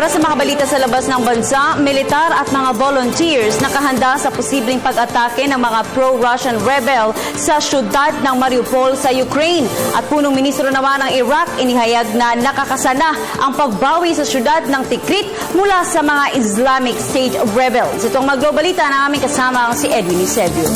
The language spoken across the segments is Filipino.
Para sa mga balita sa labas ng bansa, militar at mga volunteers nakahanda sa posibleng pag-atake ng mga pro-Russian rebel sa syudad ng Mariupol sa Ukraine. At punong ministro naman ng Iraq inihayag na nakakasana ang pagbawi sa syudad ng Tikrit mula sa mga Islamic State rebels. Itong maglobalita na aming kasama si Edwin Eusebio.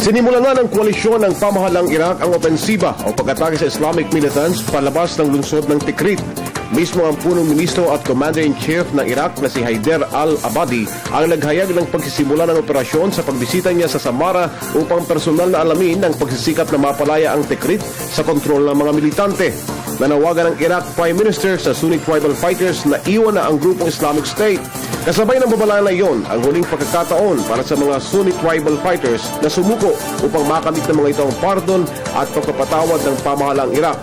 Sinimulan na ng koalisyon ng pamahalang Iraq ang opensiba o pag-atake sa Islamic militants palabas ng lungsod ng Tikrit. Mismo ang punong ministro at commander-in-chief ng Iraq na si Haider al-Abadi ang naghayag ng pagsisimula ng operasyon sa pagbisita niya sa Samara upang personal na alamin ang pagsisikap na mapalaya ang Tikrit sa kontrol ng mga militante. Nanawagan ng Iraq Prime Minister sa Sunni tribal fighters na iwan na ang grupong Islamic State. Kasabay ng babala na iyon ang huling pagkakataon para sa mga Sunni tribal fighters na sumuko upang makamit ng mga ito ang pardon at pagpapatawad ng pamahalang Iraq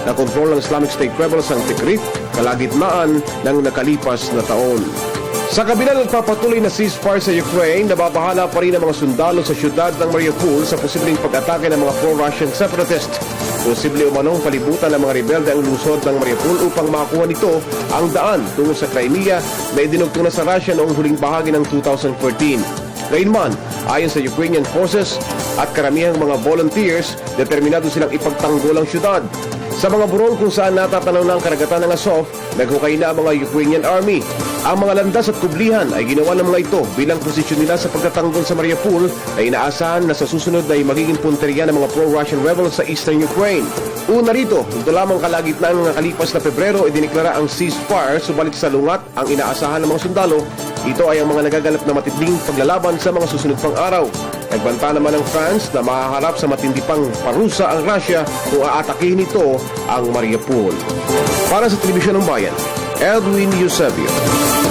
na kontrol ng Islamic State rebels ang Tikrit kalagitnaan ng nakalipas na taon. Sa kabila ng papatuloy na ceasefire sa Ukraine, nababahala pa rin ang mga sundalo sa syudad ng Mariupol sa posibleng pag-atake ng mga pro-Russian separatists. Posible umanong palibutan ng mga rebelde ang lungsod ng Mariupol upang makakuha nito ang daan tungo sa Crimea na idinugtong na sa Russia noong huling bahagi ng 2014. Gayunman, ayon sa Ukrainian forces at karamihang mga volunteers, determinado silang ipagtanggol ang syudad. Sa mga burol kung saan natatanaw na ang karagatan ng Azov, naghukay na ang mga Ukrainian army. Ang mga landas at kublihan ay ginawa ng mga ito bilang posisyon nila sa pagtatanggol sa Mariupol na inaasahan na sa susunod ay magiging punteriya ng mga pro-Russian rebels sa eastern Ukraine. Una rito, ito lamang kalagitnaan ng nakalipas na Pebrero ay diniklara ang ceasefire, subalit sa lungat ang inaasahan ng mga sundalo. Ito ay ang mga nagaganap na matinding paglalaban sa mga susunod pang araw. Nagbanta naman ng France na mahaharap sa matindi pang parusa ang Russia kung aatakihin nito ang Mariupol. Para sa Telebisyon ng Bayan, Edwin Eusebio.